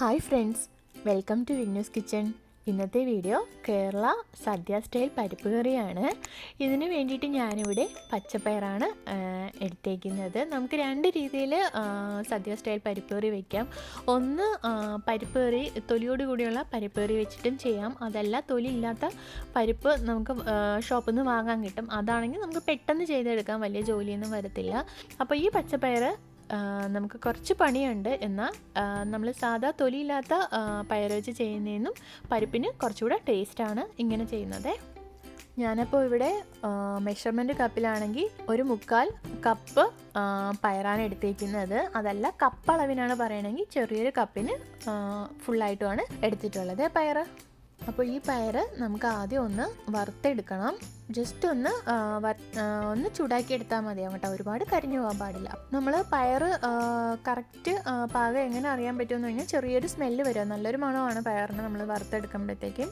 Hi friends, welcome to Vinnu's kitchen. ഇന്നത്തെ video Kerala sadya style പരിപ്പ് കറിയാണ്. ഇതിന് വേണ്ടിയിട്ട് ഞാനിവിടെ പച്ചപ്പയറാണ് എടുത്തേക്കുന്നത്. നമുക്ക് രണ്ട് രീതിയിൽ സദ്യ സ്റ്റൈൽ പരിപ്പ് കറി വയ്ക്കാം. ഒന്ന് പരിപ്പ് കറി തൊലിയോട് കൂടിയുള്ള പരിപ്പ് കറി വെച്ചിട്ടും ചെയ്യാം. അതല്ല, തൊലി ഇല്ലാത്ത പരിപ്പ് നമുക്ക് ഷോപ്പിൽ നിന്ന് വാങ്ങാൻ കിട്ടും. അതാണെങ്കിൽ നമുക്ക് പെട്ടെന്ന് ചെയ്തെടുക്കാം, വലിയ ജോലിയൊന്നും വരത്തില്ല. അപ്പോൾ ഈ പച്ചപ്പയർ നമുക്ക് കുറച്ച് പണിയുണ്ട്. എന്നാൽ നമ്മൾ സാധാ തൊലിയില്ലാത്ത പയർ വെച്ച് ചെയ്യുന്നതിനും പരിപ്പിന് കുറച്ചുകൂടെ ടേസ്റ്റാണ് ഇങ്ങനെ ചെയ്യുന്നത്. ഞാനപ്പോൾ ഇവിടെ മെഷർമെൻറ്റ് കപ്പിലാണെങ്കിൽ 1/4 കപ്പ് പയറാണ് എടുത്തേക്കുന്നത്. അതല്ല, കപ്പ് അളവിനാണ് പറയണമെങ്കിൽ ചെറിയൊരു കപ്പിന് ഫുള്ളായിട്ടുമാണ് എടുത്തിട്ടുള്ളത് പയർ. അപ്പോൾ ഈ പയർ നമുക്ക് ആദ്യം ഒന്ന് വറുത്തെടുക്കണം. ജസ്റ്റ് ഒന്ന് ചൂടാക്കി എടുത്താൽ മതിയാവും കേട്ടോ, ഒരുപാട് കരിഞ്ഞു പോകാൻ പാടില്ല. നമ്മൾ പയർ കറക്റ്റ് പാകം എങ്ങനെ അറിയാൻ പറ്റുമെന്ന് കഴിഞ്ഞാൽ ചെറിയൊരു സ്മെല്ല് വരും, നല്ലൊരു മണമാണ് പയറിന് നമ്മൾ വറുത്തെടുക്കുമ്പോഴത്തേക്കും.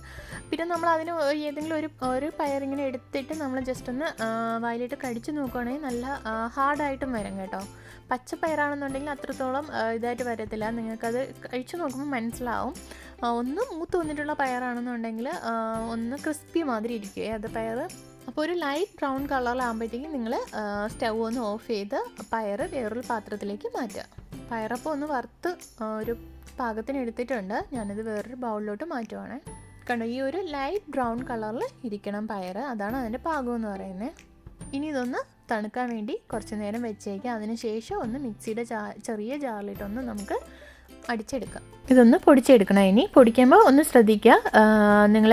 പിന്നെ നമ്മൾ അതിന് ഏതെങ്കിലും ഒരു പയറിങ്ങനെ എടുത്തിട്ട് നമ്മൾ ജസ്റ്റ് ഒന്ന് വായിലിട്ട് കടിച്ച് നോക്കുകയാണെങ്കിൽ നല്ല ഹാർഡായിട്ടും വരും കേട്ടോ. പച്ച പയറാണെന്നുണ്ടെങ്കിൽ അത്രത്തോളം ഇതായിട്ട് വരത്തില്ല, നിങ്ങൾക്കത് കഴിച്ചു നോക്കുമ്പോൾ മനസ്സിലാവും. ഒന്ന് മൂത്ത് വന്നിട്ടുള്ള പയറാണെന്നുണ്ടെങ്കിൽ ഒന്ന് ക്രിസ്പി മാതിരി ഇരിക്കുകയെ അത് പയർ. അപ്പോൾ ഒരു ലൈറ്റ് ബ്രൗൺ കളറിലാകുമ്പോഴത്തേക്കും നിങ്ങൾ സ്റ്റൗ ഒന്ന് ഓഫ് ചെയ്ത് പയർ വേറൊരു പാത്രത്തിലേക്ക് മാറ്റുക. പയറപ്പോൾ ഒന്ന് വറുത്ത് ഒരു പാകത്തിന് എടുത്തിട്ടുണ്ട്. ഞാനിത് വേറൊരു ബൗളിലോട്ട് മാറ്റുവാണ്. കണ്ടോ, ഈ ഒരു ലൈറ്റ് ബ്രൗൺ കളറിൽ ഇരിക്കണം പയർ, അതാണ് അതിൻ്റെ പാകം എന്ന് പറയുന്നത്. ഇനി ഇതൊന്ന് തണുക്കാൻ വേണ്ടി കുറച്ച് നേരം വെച്ചേക്കാം. അതിനുശേഷം ഒന്ന് മിക്സിയുടെ ചെറിയ ജാറിലിട്ടൊന്ന് നമുക്ക് അടിച്ചെടുക്കാം. ഇതൊന്ന് പൊടിച്ചെടുക്കണം. ഇനി പൊടിക്കുമ്പോൾ ഒന്ന് ശ്രദ്ധിക്കുക, നിങ്ങൾ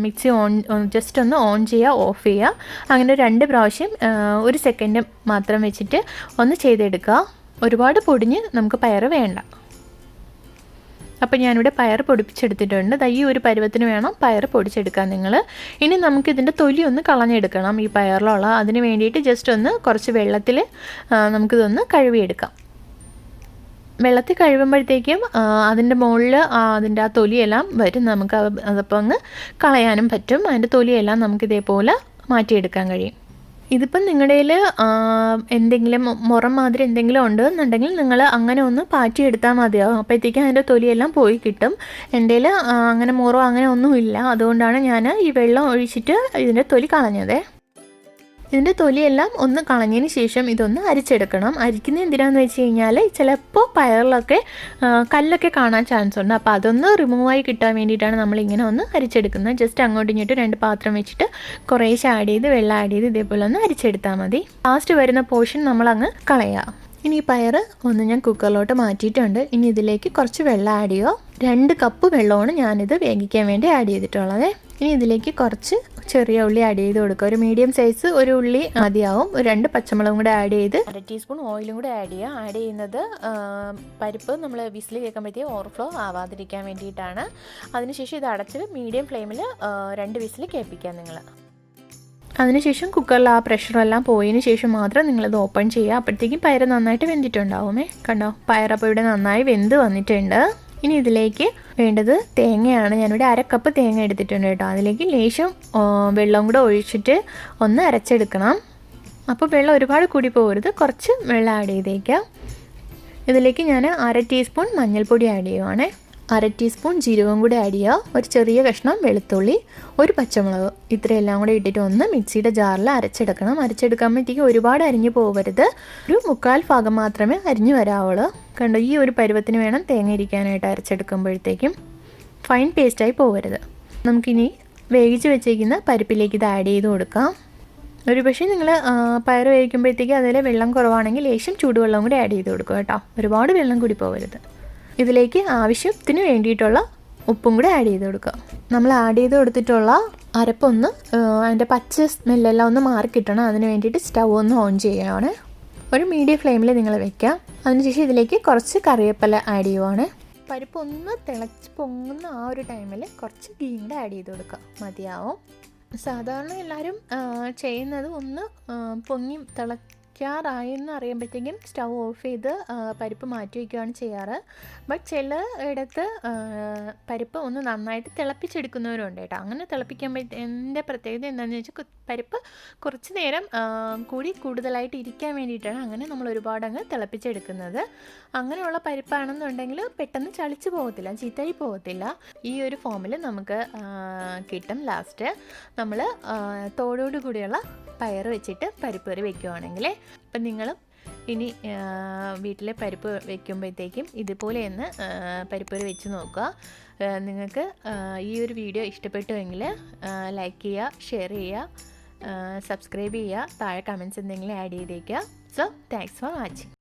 മിക്സി ജസ്റ്റ് ഒന്ന് ഓൺ ചെയ്യുക, ഓഫ് ചെയ്യുക. അങ്ങനെ 2 പ്രാവശ്യം 1 സെക്കൻഡ് മാത്രം വെച്ചിട്ട് ഒന്ന് ചെയ്തെടുക്കുക. ഒരുപാട് പൊടിഞ്ഞ് നമുക്ക് പയർ വേണ്ട. അപ്പോൾ ഞാനിവിടെ പയർ പൊടിപ്പിച്ചെടുത്തിട്ടുണ്ട്. ഈ ഒരു പരുവത്തിന് വേണം പയർ പൊടിച്ചെടുക്കാൻ നിങ്ങൾ. ഇനി നമുക്കിതിൻ്റെ തൊലി ഒന്ന് കളഞ്ഞെടുക്കണം ഈ പയറിലുള്ള. അതിന് വേണ്ടിയിട്ട് ജസ്റ്റ് ഒന്ന് കുറച്ച് വെള്ളത്തിൽ നമുക്കിതൊന്ന് കഴുകിയെടുക്കാം. വെള്ളത്തിൽ കഴുകുമ്പോഴത്തേക്കും അതിൻ്റെ മുകളിൽ അതിൻ്റെ ആ തൊലിയെല്ലാം വരും, നമുക്ക് അതപ്പോൾ അങ്ങ് കളയാനും പറ്റും. അതിൻ്റെ തൊലിയെല്ലാം നമുക്കിതേപോലെ മാറ്റിയെടുക്കാൻ കഴിയും. ഇതിപ്പം നിങ്ങളുടെ കയ്യിൽ എന്തെങ്കിലും മുറം മാതിരി എന്തെങ്കിലും ഉണ്ടെന്നുണ്ടെങ്കിൽ നിങ്ങൾ അങ്ങനെ ഒന്ന് പാറ്റിയെടുത്താൽ മതിയാവും. അപ്പോഴത്തേക്കും അതിൻ്റെ തൊലിയെല്ലാം പോയി കിട്ടും. എൻ്റെ കയ്യിൽ അങ്ങനെ മുറോ അങ്ങനെ ഒന്നുമില്ല, അതുകൊണ്ടാണ് ഞാൻ ഈ വെള്ളം ഒഴിച്ചിട്ട് ഇതിൻ്റെ തൊലി കളഞ്ഞത്. ഇതിൻ്റെ തൊലിയെല്ലാം ഒന്ന് കളഞ്ഞതിന് ശേഷം ഇതൊന്ന് അരിച്ചെടുക്കണം. അരിക്കുന്നത് എന്തിനാണെന്ന് വെച്ച് കഴിഞ്ഞാൽ ചിലപ്പോൾ പയറിലൊക്കെ കല്ലൊക്കെ കാണാൻ ചാൻസ് ഉണ്ട്. അപ്പോൾ അതൊന്ന് റിമൂവായി കിട്ടാൻ വേണ്ടിയിട്ടാണ് നമ്മളിങ്ങനെ ഒന്ന് അരിച്ചെടുക്കുന്നത്. ജസ്റ്റ് അങ്ങോട്ടും ഇങ്ങോട്ടും 2 പാത്രം വെച്ചിട്ട് കുറേശ്ശെ ആഡ് ചെയ്ത് വെള്ളം ആഡ് ചെയ്ത് ഇതേപോലെ ഒന്ന് അരിച്ചെടുത്താൽ മതി. ലാസ്റ്റ് വരുന്ന പോർഷൻ നമ്മളങ്ങ് കളയുക. ഇനി ഈ പയർ ഒന്ന് ഞാൻ കുക്കറിലോട്ട് മാറ്റിയിട്ടുണ്ട്. ഇനി ഇതിലേക്ക് കുറച്ച് വെള്ളം ആഡ് ചെയ്യുക. 2 കപ്പ് വെള്ളമാണ് ഞാനിത് വേവിക്കാൻ വേണ്ടി ആഡ് ചെയ്തിട്ടുള്ളത്. ഇനി ഇതിലേക്ക് കുറച്ച് ചെറിയ ഉള്ളി ആഡ് ചെയ്ത് കൊടുക്കുക. ഒരു മീഡിയം സൈസ് ഒരു ഉള്ളി മതിയാവും. 2 പച്ചമുളകും കൂടെ ആഡ് ചെയ്ത് 1/2 ടീസ്പൂൺ ഓയിലും കൂടെ ആഡ് ചെയ്യുക. ആഡ് ചെയ്യുന്നത് പരിപ്പ് നമ്മൾ വിസിൽ കേൾക്കുമ്പോഴത്തേക്കും ഓവർഫ്ലോ ആവാതിരിക്കാൻ വേണ്ടിയിട്ടാണ്. അതിനുശേഷം ഇത് അടച്ച് മീഡിയം ഫ്ലെയിമിൽ 2 വിസിൽ കേൾപ്പിക്കുക നിങ്ങൾ. അതിനുശേഷം കുക്കറിൽ ആ പ്രഷറെല്ലാം പോയതിന് ശേഷം മാത്രം നിങ്ങളിത് ഓപ്പൺ ചെയ്യുക. അപ്പോഴത്തേക്കും പയർ നന്നായിട്ട് വെന്തിട്ടുണ്ടാവുമേ. കണ്ടോ, പയറപ്പോൾ ഇവിടെ നന്നായി വെന്ത് വന്നിട്ടുണ്ട്. ഇനി ഇതിലേക്ക് വേണ്ടത് തേങ്ങയാണ്. ഞാനിവിടെ 1/2 കപ്പ് തേങ്ങ എടുത്തിട്ടുണ്ട് കേട്ടോ. അതിലേക്ക് ലേശം വെള്ളം കൂടെ ഒഴിച്ചിട്ട് ഒന്ന് അരച്ചെടുക്കണം. അപ്പോൾ വെള്ളം ഒരുപാട് കൂടി പോകരുത്, കുറച്ച് വെള്ളം ആഡ് ചെയ്തേക്കാം. ഇതിലേക്ക് ഞാൻ 1/2 ടീസ്പൂൺ മഞ്ഞൾപ്പൊടി ആഡ് ചെയ്യുവാണ്. 1/2 ടീസ്പൂൺ ജീരകം കൂടെ ആഡ് ചെയ്യുക. ഒരു ചെറിയ കഷ്ണം വെളുത്തുള്ളി, 1 പച്ചമുളക്, ഇത്രയെല്ലാം കൂടെ ഇട്ടിട്ട് ഒന്ന് മിക്സിയുടെ ജാറിൽ അരച്ചെടുക്കണം. അരച്ചെടുക്കുമ്പോഴത്തേക്ക് ഒരുപാട് അരിഞ്ഞു പോകരുത്, ഒരു 1/4 ഭാഗം മാത്രമേ അരിഞ്ഞു വരാവുള്ളൂ. കണ്ടോ, ഈ ഒരു പരുവത്തിന് വേണം തേങ്ങ ഇരിക്കാനായിട്ട് അരച്ചെടുക്കുമ്പോഴത്തേക്കും. ഫൈൻ പേസ്റ്റായി പോകരുത്. നമുക്കിനി വേവിച്ച് വെച്ചേക്കുന്ന പരിപ്പിലേക്ക് ഇത് ആഡ് ചെയ്ത് കൊടുക്കാം. ഒരു പക്ഷേ നിങ്ങൾ പയർ വേവിക്കുമ്പോഴത്തേക്ക് അതിൽ വെള്ളം കുറവാണെങ്കിൽ ലേശം ചൂടുവെള്ളം കൂടി ആഡ് ചെയ്ത് കൊടുക്കുക കേട്ടോ, ഒരുപാട് വെള്ളം കൂടി പോകരുത്. ഇതിലേക്ക് ആവശ്യത്തിന് വേണ്ടിയിട്ടുള്ള ഉപ്പും കൂടെ ആഡ് ചെയ്ത് കൊടുക്കുക. നമ്മൾ ആഡ് ചെയ്ത് കൊടുത്തിട്ടുള്ള അരപ്പൊന്ന് അതിൻ്റെ പച്ച സ്മെല്ലെല്ലാം ഒന്ന് മാറിക്കിട്ടണം. അതിന് വേണ്ടിയിട്ട് സ്റ്റൗ ഒന്ന് ഓൺ ചെയ്യുകയാണ്. ഒരു മീഡിയം ഫ്ലെയിമിൽ നിങ്ങൾ വെക്കാം. അതിനുശേഷം ഇതിലേക്ക് കുറച്ച് കറിവേപ്പില ആഡ് ചെയ്യുവാണ്. പരിപ്പ് ഒന്ന് തിളച്ച് പൊങ്ങുന്ന ആ ഒരു ടൈമിൽ കുറച്ച് ഗീ കൂടെ ആഡ് ചെയ്ത് കൊടുക്കുക, മതിയാവും. സാധാരണ എല്ലാവരും ചെയ്യുന്നത് ഒന്ന് പൊങ്ങി തിളയ്ക്കുന്ന തിളയ്ക്കാറായെന്ന് അറിയുമ്പോഴത്തേക്കും സ്റ്റൗ ഓഫ് ചെയ്ത് പരിപ്പ് മാറ്റി വയ്ക്കുകയാണ് ചെയ്യാറ്. ബട്ട് ചിലയിടത്ത് പരിപ്പ് ഒന്ന് നന്നായിട്ട് തിളപ്പിച്ചെടുക്കുന്നവരുണ്ട് കേട്ടോ. അങ്ങനെ തിളപ്പിക്കുമ്പോഴത്തെ പ്രത്യേകത എന്താണെന്ന് വെച്ചാൽ പരിപ്പ് കുറച്ച് നേരം കൂടുതലായിട്ട് ഇരിക്കാൻ വേണ്ടിയിട്ടാണ് അങ്ങനെ നമ്മൾ ഒരുപാട് അങ്ങ് തിളപ്പിച്ചെടുക്കുന്നത്. അങ്ങനെയുള്ള പരിപ്പാണെന്നുണ്ടെങ്കിൽ പെട്ടെന്ന് ചളിച്ച് പോകത്തില്ല, ചീത്തയായി പോകത്തില്ല. ഈ ഒരു ഫോമിൽ നമുക്ക് കിട്ടും. ലാസ്റ്റ് നമ്മൾ തോടോട് കൂടിയുള്ള പയർ വെച്ചിട്ട് പരിപ്പ് കറി വെക്കുകയാണെങ്കിൽ ഇപ്പം നിങ്ങളും ഇനി വീട്ടിലെ പരിപ്പ് വെക്കുമ്പോഴത്തേക്കും ഇതുപോലെ ഒന്ന് പരിപ്പ് കറി വെച്ച് നോക്കുക. നിങ്ങൾക്ക് ഈ ഒരു വീഡിയോ ഇഷ്ടപ്പെട്ടുവെങ്കിൽ ലൈക്ക് ചെയ്യുക, ഷെയർ ചെയ്യുക, സബ്സ്ക്രൈബ് ചെയ്യുക, താഴെ കമൻറ്റ്സ് എന്തെങ്കിലും ആഡ് ചെയ്തേക്കുക. So thanks for watching.